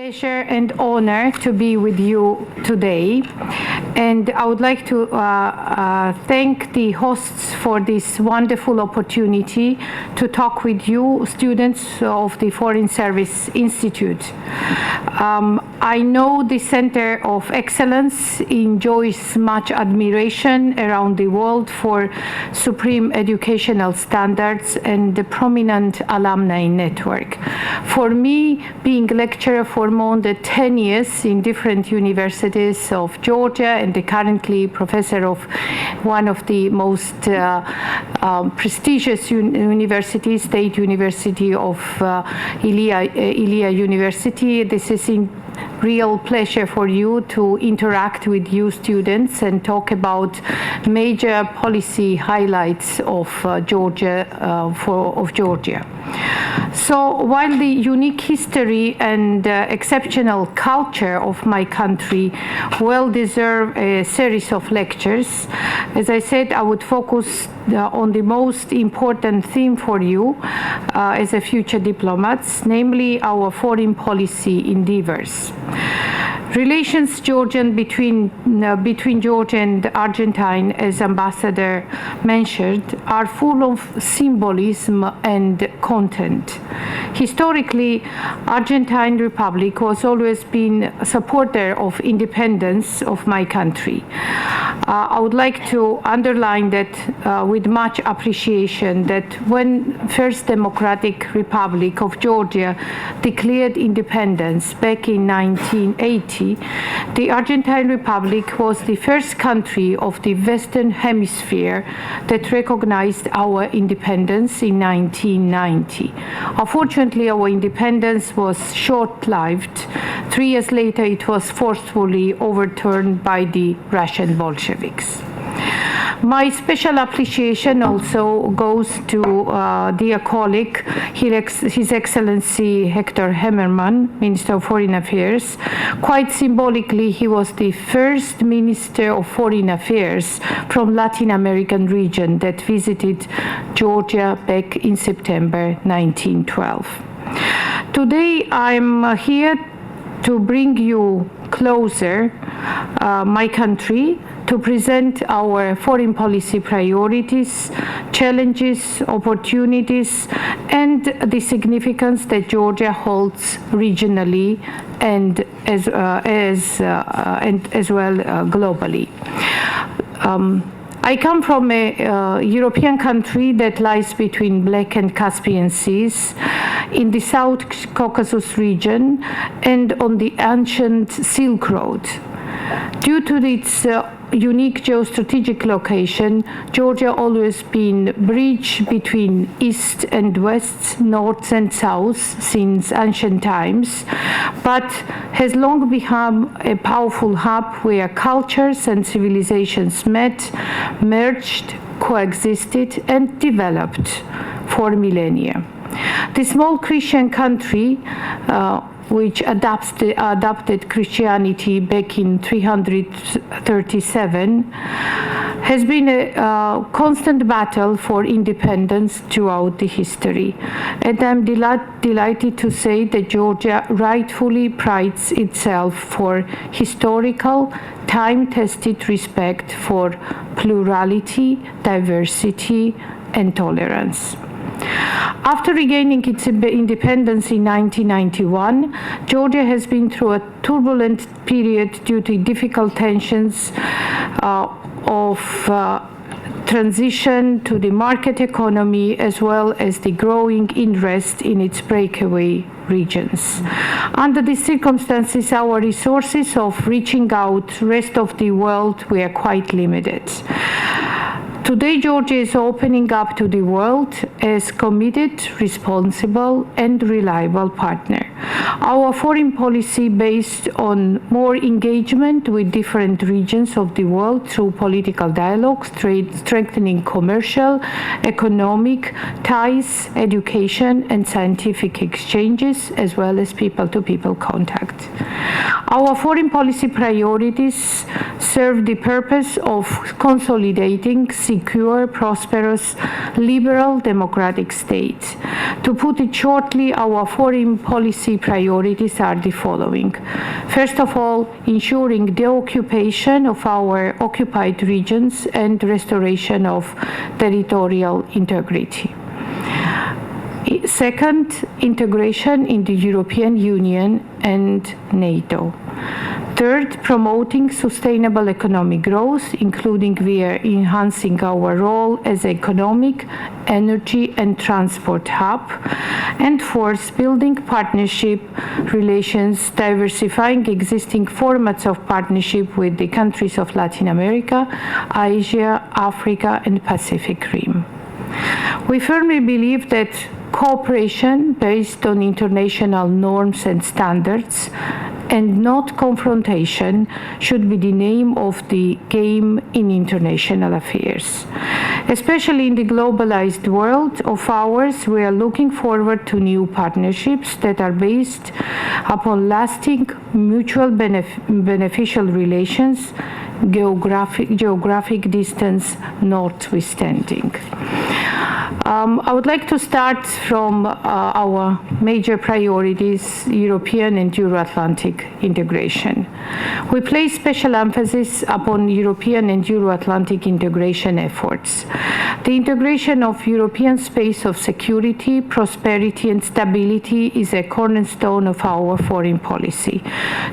Pleasure and honor to be with you today, and I would like to thank the hosts for this wonderful opportunity to talk with you, students of the Foreign Service Institute. I know the Center of Excellence enjoys much admiration around the world for supreme educational standards and the prominent alumni network. For me, being lecturer for more than 10 years in different universities of Georgia and currently professor of one of the most prestigious universities, State University of Ilia University. This is a real pleasure for you to interact with you students and talk about major policy highlights of Georgia. So while the unique history and exceptional culture of my country well deserve a series of lectures, as I said, I would focus on the most important theme for you as a future diplomats, namely our foreign policy endeavors. Relations between Georgia and Argentine, as Ambassador mentioned, are full of symbolism and content. Historically, Argentine Republic has always been a supporter of independence of my country. I would like to underline that with much appreciation that when First Democratic Republic of Georgia declared independence back in 1980, the Argentine Republic was the first country of the Western Hemisphere that recognized our independence in 1990. Unfortunately, our independence was short-lived. 3 years later, it was forcefully overturned by the Russian Bolsheviks. My special appreciation also goes to dear colleague, His Excellency Hector Hammerman, Minister of Foreign Affairs. Quite symbolically, he was the first Minister of Foreign Affairs from Latin American region that visited Georgia back in September 1912. Today, I'm here to bring you closer my country, to present our foreign policy priorities, challenges, opportunities, and the significance that Georgia holds regionally and as well globally. I come from a European country that lies between Black and Caspian Seas, in the South Caucasus region, and on the ancient Silk Road. Due to its unique geostrategic location, Georgia always been a bridge between East and West, North and South since ancient times, but has long become a powerful hub where cultures and civilizations met, merged, coexisted, and developed for millennia. The small Christian country which adopted Christianity back in 337, has been a constant battle for independence throughout the history. And I'm delighted to say that Georgia rightfully prides itself for historical, time-tested respect for plurality, diversity, and tolerance. After regaining its independence in 1991, Georgia has been through a turbulent period due to difficult tensions of transition to the market economy, as well as the growing interest in its breakaway regions. Under these circumstances, our resources of reaching out to the rest of the world were quite limited. Today, Georgia is opening up to the world as committed, responsible, and reliable partner. Our foreign policy based on more engagement with different regions of the world through political dialogue, strengthening commercial, economic ties, education, and scientific exchanges, as well as people-to-people contact. Our foreign policy priorities serve the purpose of consolidating secure, prosperous, liberal, democratic state. To put it shortly, our foreign policy policy priorities are the following. First of all, ensuring deoccupation of our occupied regions and restoration of territorial integrity. Second, integration in the European Union and NATO. Third, promoting sustainable economic growth, including via enhancing our role as economic, energy and transport hub. And fourth, building partnership relations, diversifying existing formats of partnership with the countries of Latin America, Asia, Africa and Pacific Rim. We firmly believe that cooperation based on international norms and standards and not confrontation should be the name of the game in international affairs. Especially in the globalized world of ours, we are looking forward to new partnerships that are based upon lasting mutual beneficial relations, geographic distance notwithstanding. I would like to start from our major priorities, European and Euro-Atlantic integration. We place special emphasis upon European and Euro-Atlantic integration efforts. The integration of European space of security, prosperity and stability is a cornerstone of our foreign policy.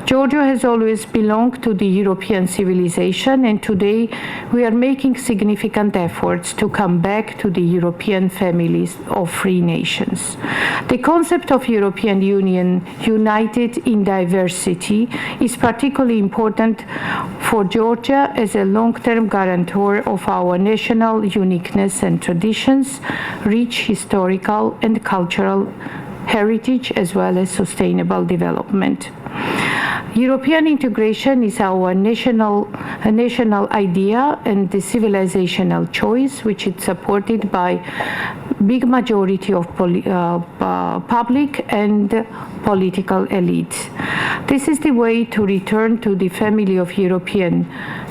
Georgia has always belonged to the European civilization, and today we are making significant efforts to come back to the European families of free nations. The concept of European Union united in diversity is particularly important for Georgia as a long-term guarantor of our national uniqueness and traditions, rich historical and cultural heritage, as well as sustainable development. European integration is our national idea and the civilizational choice, which is supported by big majority of public and political elite. This is the way to return to the family of European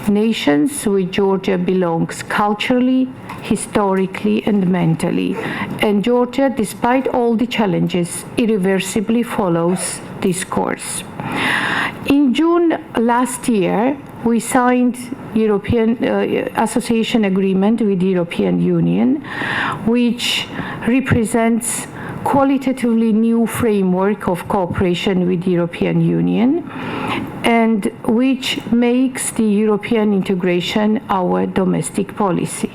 nations which Georgia belongs culturally, historically and mentally. And Georgia, despite all the challenges, irreversibly follows this course. In June last year, we signed European Association Agreement with the European Union, which represents qualitatively new framework of cooperation with the European Union and which makes the European integration our domestic policy.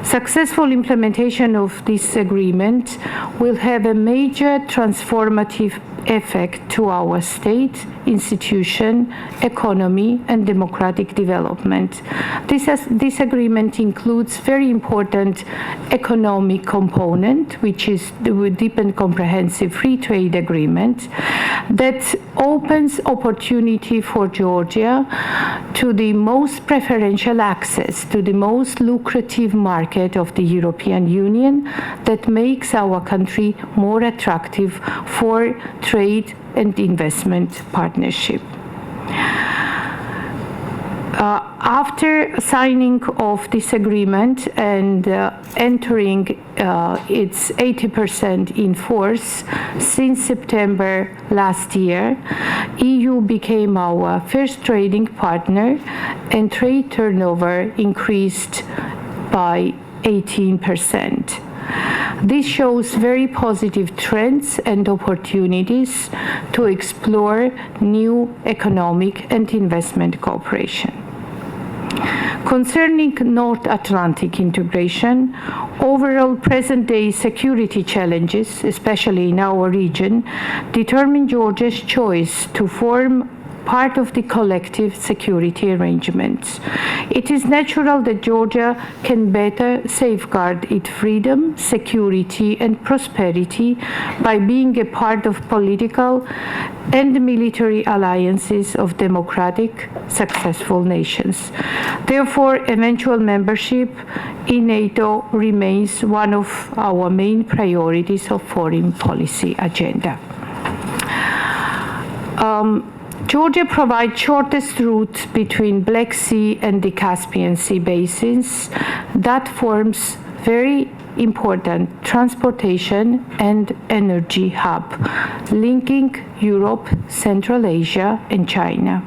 Successful implementation of this agreement will have a major transformative effect to our state, institution, economy, and democratic development. This agreement includes very important economic component, which is the deep and comprehensive free trade agreement that opens opportunity for Georgia to the most preferential access to the most lucrative market of the European Union that makes our country more attractive for trade and investment partnership. After signing of this agreement and entering its 80% in force since September last year, EU became our first trading partner and trade turnover increased by 18%. This shows very positive trends and opportunities to explore new economic and investment cooperation. Concerning North Atlantic integration, overall present-day security challenges, especially in our region, determine Georgia's choice to form part of the collective security arrangements. It is natural that Georgia can better safeguard its freedom, security, and prosperity by being a part of political and military alliances of democratic, successful nations. Therefore, eventual membership in NATO remains one of our main priorities of foreign policy agenda. Georgia provides shortest route between Black Sea and the Caspian Sea basins that forms very important transportation and energy hub, linking Europe, Central Asia, and China.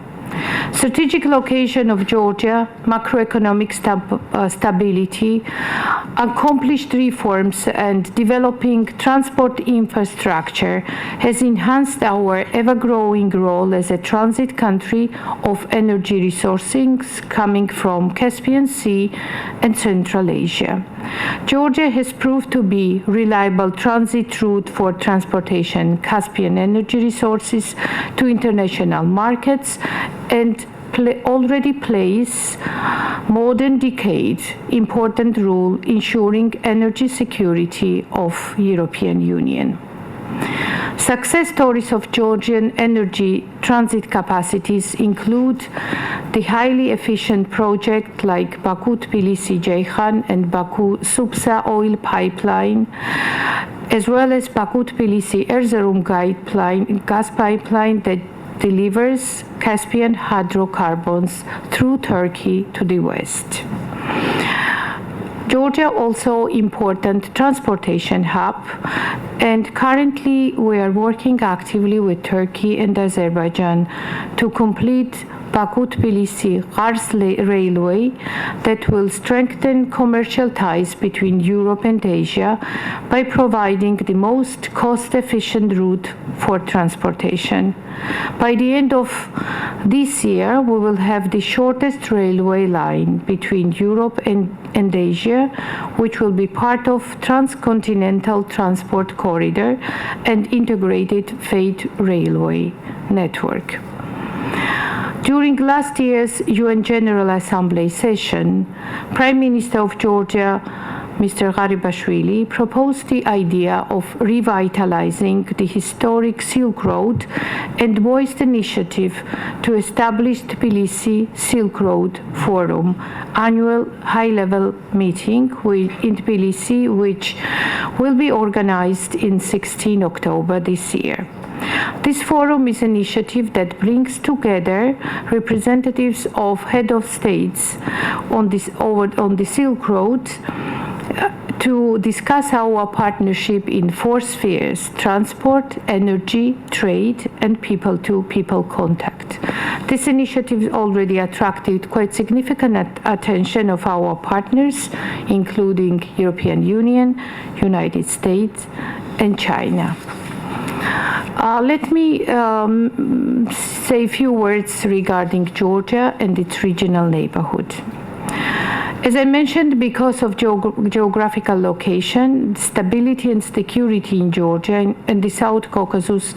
Strategic location of Georgia, macroeconomic stability, accomplished reforms, and developing transport infrastructure has enhanced our ever-growing role as a transit country of energy resources coming from Caspian Sea and Central Asia. Georgia has proved to be a reliable transit route for transportation Caspian energy resources to international markets and already plays more than decades important role ensuring energy security of European Union. Success stories of Georgian energy transit capacities include the highly efficient projects like Baku-Tbilisi-Ceyhan and Baku-Supsa oil pipeline, as well as Baku-Tbilisi-Erzurum gas pipeline that delivers Caspian hydrocarbons through Turkey to the west. Georgia also important transportation hub, and currently we are working actively with Turkey and Azerbaijan to complete Baku-Tbilisi-Kars railway that will strengthen commercial ties between Europe and Asia by providing the most cost-efficient route for transportation. By the end of this year, we will have the shortest railway line between Europe and Asia, which will be part of transcontinental transport corridor and integrated freight railway network. During last year's UN General Assembly session, Prime Minister of Georgia, Mr. Garibashvili, proposed the idea of revitalizing the historic Silk Road and voiced initiative to establish Tbilisi Silk Road Forum, annual high-level meeting in Tbilisi, which will be organized in 16 October this year. This forum is an initiative that brings together representatives of head of states on the Silk Road to discuss our partnership in four spheres: transport, energy, trade, and people-to-people contact. This initiative already attracted quite significant attention of our partners, including European Union, United States, and China. Let me say a few words regarding Georgia and its regional neighborhood. As I mentioned, because of geographical location, stability and security in Georgia and the South Caucasus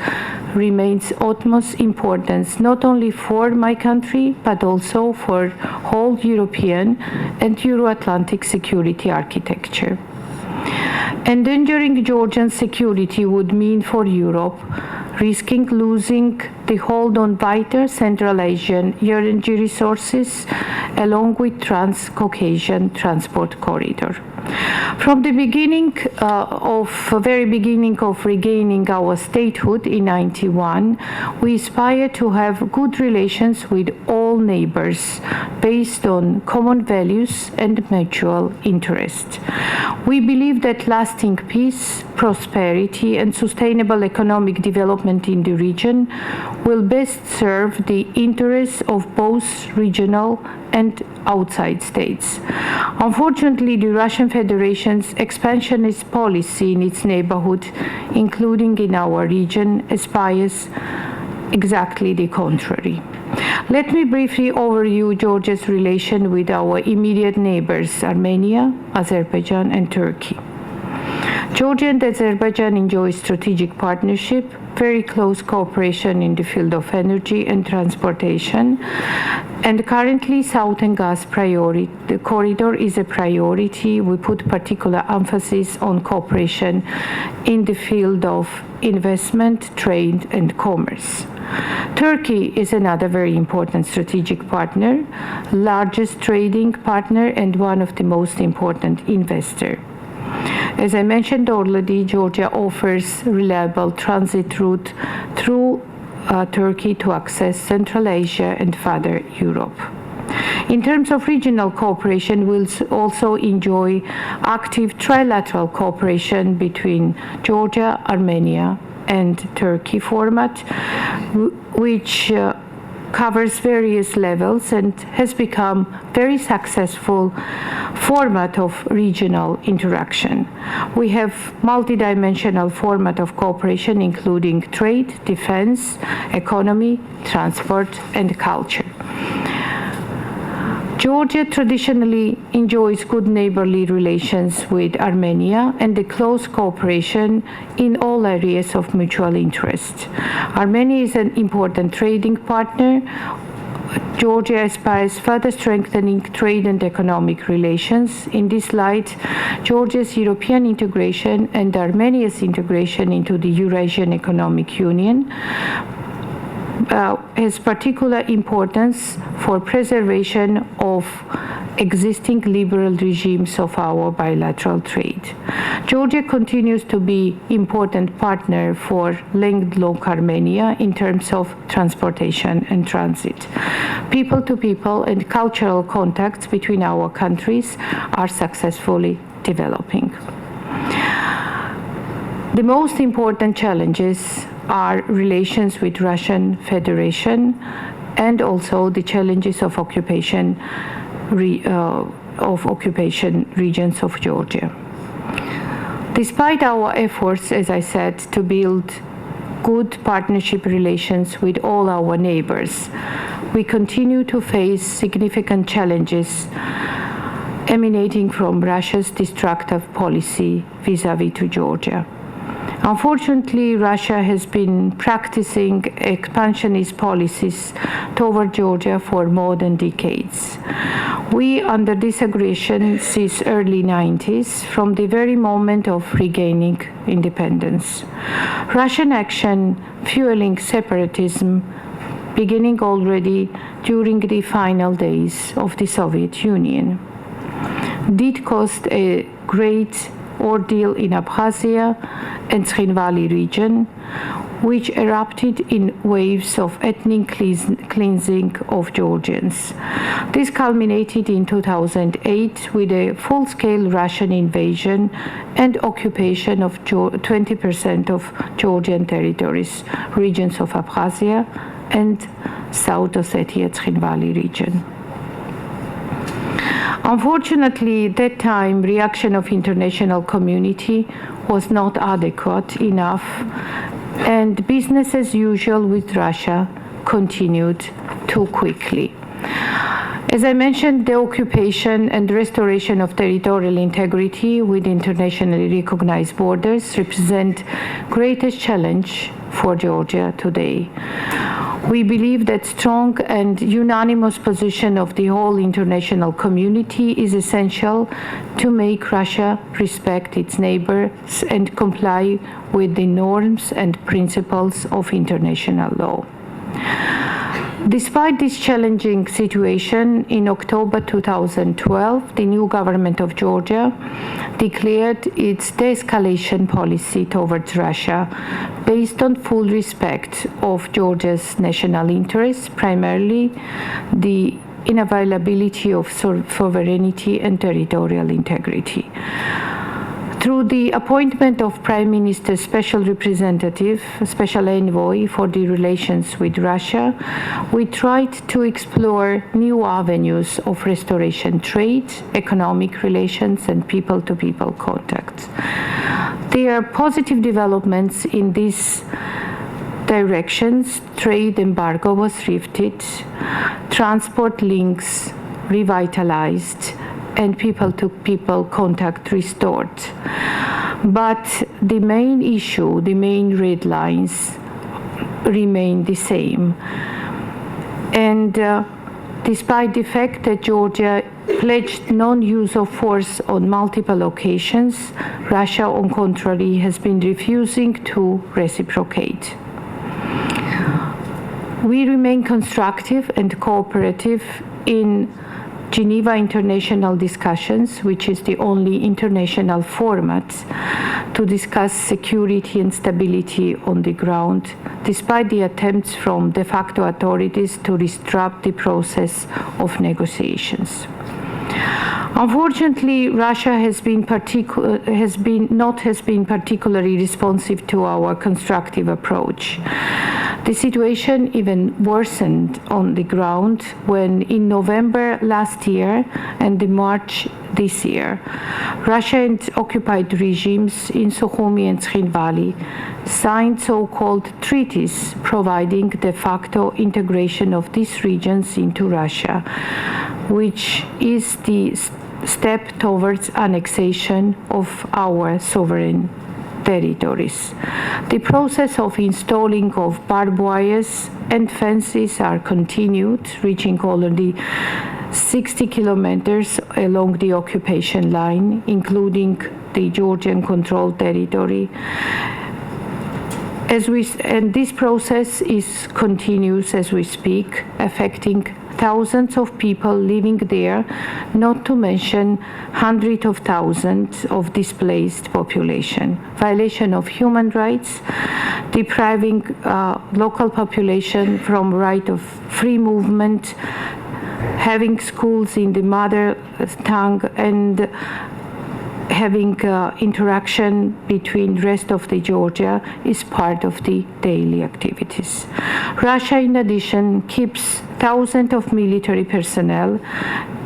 remains utmost importance, not only for my country, but also for whole European and Euro-Atlantic security architecture. Endangering Georgian security would mean for Europe risking losing the hold on vital Central Asian energy resources along with Trans-Caucasian transport corridor. From the very beginning of regaining our statehood in 1991, we aspire to have good relations with all neighbors based on common values and mutual interest. We believe that lasting peace, prosperity, and sustainable economic development in the region will best serve the interests of both regional and outside states. Unfortunately, the Russian Federation's expansionist policy in its neighborhood, including in our region, aspires exactly the contrary. Let me briefly overview Georgia's relation with our immediate neighbors, Armenia, Azerbaijan, and Turkey. Georgia and Azerbaijan enjoy strategic partnership, very close cooperation in the field of energy and transportation, and currently Southern Gas Corridor is a priority. We put particular emphasis on cooperation in the field of investment, trade, and commerce. Turkey is another very important strategic partner, largest trading partner, and one of the most important investors. As I mentioned already, Georgia offers reliable transit route through Turkey to access Central Asia and further Europe. In terms of regional cooperation, we'll also enjoy active trilateral cooperation between Georgia, Armenia, and Turkey format, which covers various levels and has become very successful format of regional interaction. We have multidimensional format of cooperation including trade, defense, economy, transport, and culture. Georgia traditionally enjoys good neighborly relations with Armenia and a close cooperation in all areas of mutual interest. Armenia is an important trading partner. Georgia aspires further strengthening trade and economic relations. In this light, Georgia's European integration and Armenia's integration into the Eurasian Economic Union has particular importance for preservation of existing liberal regimes of our bilateral trade. Georgia continues to be important partner for landlocked Armenia in terms of transportation and transit. People-to-people and cultural contacts between our countries are successfully developing. The most important challenges are relations with Russian Federation and also the challenges of occupation regions of Georgia. Despite our efforts, as I said, to build good partnership relations with all our neighbors, we continue to face significant challenges emanating from Russia's destructive policy vis-à-vis to Georgia. Unfortunately, Russia has been practicing expansionist policies toward Georgia for more than decades. We, under this aggression since early 90s, from the very moment of regaining independence. Russian action fueling separatism beginning already during the final days of the Soviet Union did cause a great ordeal in Abkhazia and Tkhinvali region, which erupted in waves of ethnic cleansing of Georgians. This culminated in 2008 with a full-scale Russian invasion and occupation of 20% of Georgian territories, regions of Abkhazia and South Ossetia Tkhinvali region. Unfortunately, at that time, reaction of international community was not adequate enough, and business as usual with Russia continued too quickly. As I mentioned, the occupation and restoration of territorial integrity with internationally recognized borders represent greatest challenge for Georgia today. We believe that strong and unanimous position of the whole international community is essential to make Russia respect its neighbors and comply with the norms and principles of international law. Despite this challenging situation, in October 2012, the new government of Georgia declared its de-escalation policy towards Russia based on full respect of Georgia's national interests, primarily the inviolability of sovereignty and territorial integrity. Through the appointment of Prime Minister's Special Representative, Special Envoy for the relations with Russia, we tried to explore new avenues of restoration trade, economic relations, and people-to-people contacts. There are positive developments in these directions. Trade embargo was lifted, transport links revitalized, and people-to-people contact restored. But the main issue, the main red lines remain the same. And despite the fact that Georgia pledged non-use of force on multiple occasions, Russia, on contrary, has been refusing to reciprocate. We remain constructive and cooperative in Geneva International Discussions, which is the only international format to discuss security and stability on the ground, despite the attempts from de facto authorities to disrupt the process of negotiations. Unfortunately, Russia has been particularly responsive to our constructive approach. The situation even worsened on the ground when, in November last year and in March this year, Russia and occupied regimes in Sukhumi and Tskhinvali signed so-called treaties providing de facto integration of these regions into Russia, which is the step towards annexation of our sovereign territories. The process of installing of barbed wires and fences are continued, reaching already 60 kilometers along the occupation line, including the Georgian-controlled territory. And this process continues as we speak, affecting thousands of people living there, not to mention hundreds of thousands of displaced population. Violation of human rights, depriving local population from right of free movement, having schools in the mother tongue, and having interaction between the rest of the Georgia is part of the daily activities. Russia, in addition, keeps thousands of military personnel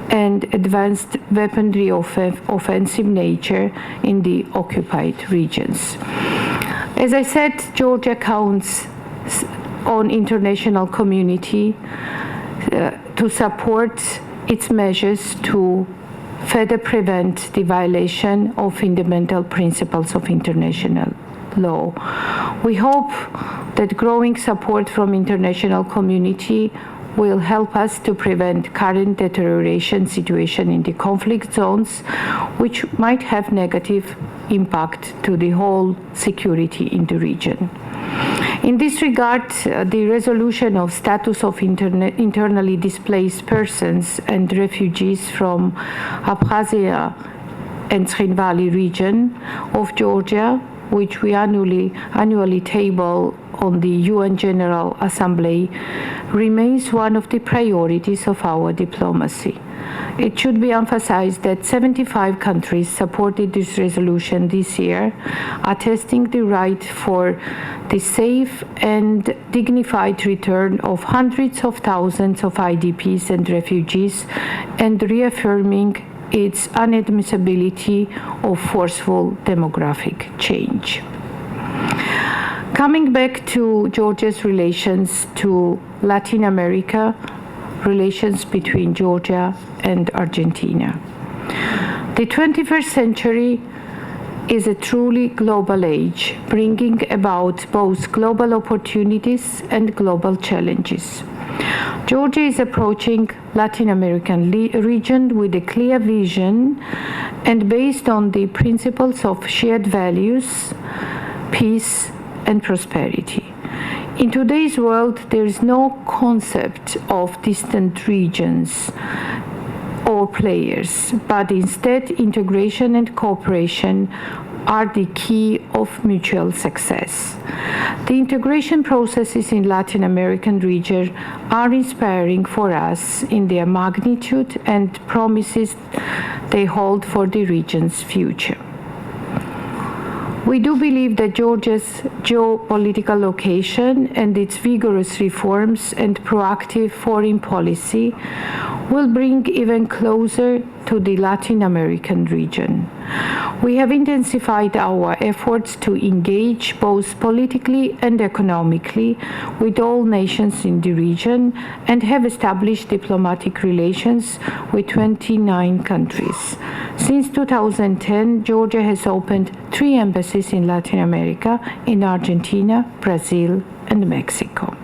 and advanced weaponry of offensive nature in the occupied regions. As I said, Georgia counts on international community to support its measures to further prevent the violation of fundamental principles of international law. We hope that growing support from international community will help us to prevent current deterioration situation in the conflict zones, which might have negative impact to the whole security in the region. In this regard, the resolution of status of internally displaced persons and refugees from Abkhazia and Tskhinvali region of Georgia, which we annually table on the UN General Assembly, remains one of the priorities of our diplomacy. It should be emphasized that 75 countries supported this resolution this year, attesting the right for the safe and dignified return of hundreds of thousands of IDPs and refugees, and reaffirming its inadmissibility of forceful demographic change. Coming back to Georgia's relations to Latin America, relations between Georgia and Argentina. The 21st century is a truly global age, bringing about both global opportunities and global challenges. Georgia is approaching Latin American region with a clear vision and based on the principles of shared values, peace, and prosperity. In today's world, there is no concept of distant regions or players, but instead integration and cooperation are the key of mutual success. The integration processes in Latin American region are inspiring for us in their magnitude and promises they hold for the region's future. We do believe that Georgia's geopolitical location and its vigorous reforms and proactive foreign policy will bring even closer to the Latin American region. We have intensified our efforts to engage both politically and economically with all nations in the region and have established diplomatic relations with 29 countries. Since 2010, Georgia has opened 3 embassies in Latin America, in Argentina, Brazil, and Mexico.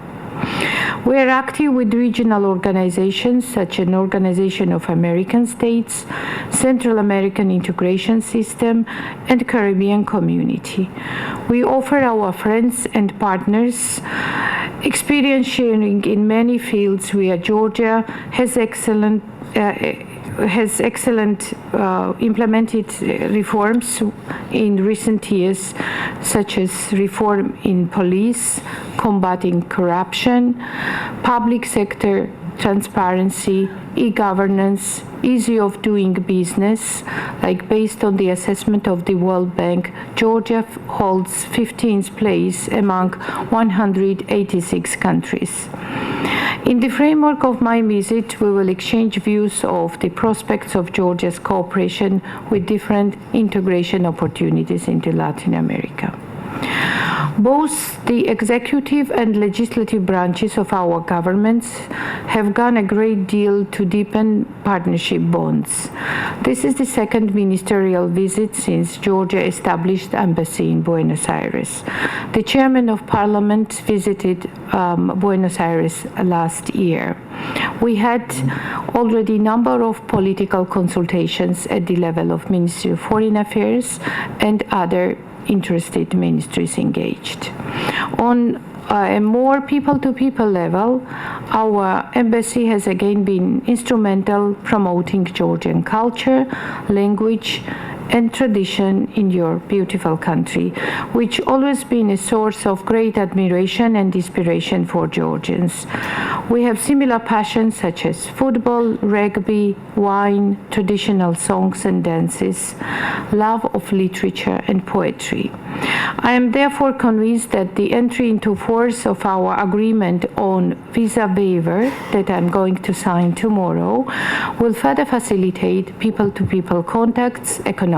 We are active with regional organizations such as Organization of American States, Central American Integration System, and Caribbean Community. We offer our friends and partners experience sharing in many fields where Georgia has excellent has excellent implemented reforms in recent years, such as reform in police, combating corruption, public sector transparency, e-governance, ease of doing business. Like based on the assessment of the World Bank, Georgia holds 15th place among 186 countries. In the framework of my visit, we will exchange views of the prospects of Georgia's cooperation with different integration opportunities into Latin America. Both the executive and legislative branches of our governments have done a great deal to deepen partnership bonds. This is the second ministerial visit since Georgia established embassy in Buenos Aires. The chairman of parliament visited Buenos Aires last year. We had already a number of political consultations at the level of Ministry of Foreign Affairs and other interested ministries engaged. On a more people-to-people level, our embassy has again been instrumental promoting Georgian culture, language, and tradition in your beautiful country, which always been a source of great admiration and inspiration for Georgians. We have similar passions such as football, rugby, wine, traditional songs and dances, love of literature and poetry. I am therefore convinced that the entry into force of our agreement on visa waiver that I'm going to sign tomorrow will further facilitate people-to-people contacts, economic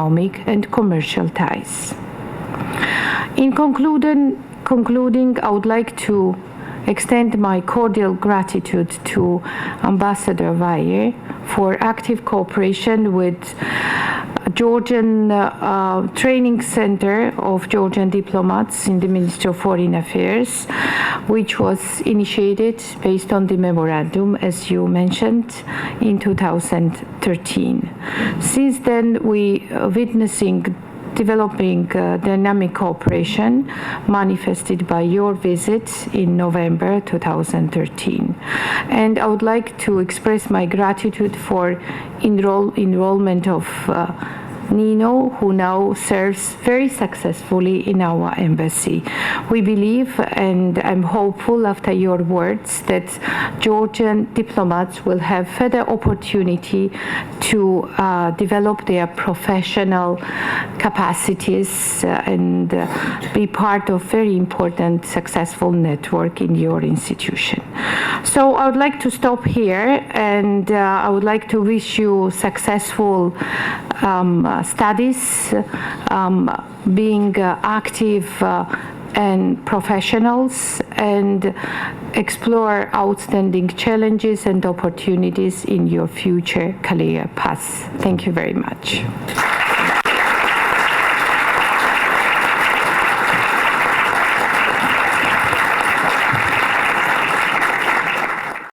and commercial ties. In concluding, I would like to extend my cordial gratitude to Ambassador Valle for active cooperation with Georgian Training Center of Georgian Diplomats in the Ministry of Foreign Affairs, which was initiated based on the memorandum, as you mentioned, in 2013. Since then, we are witnessing developing dynamic cooperation manifested by your visit in November 2013. And I would like to express my gratitude for enrollment of Nino, who now serves very successfully in our embassy. We believe, and I'm hopeful after your words, that Georgian diplomats will have further opportunity to develop their professional capacities and be part of very important successful network in your institution. So I would like to stop here, and I would like to wish you successful studies, being active and professionals, and explore outstanding challenges and opportunities in your future career path. Thank you very much.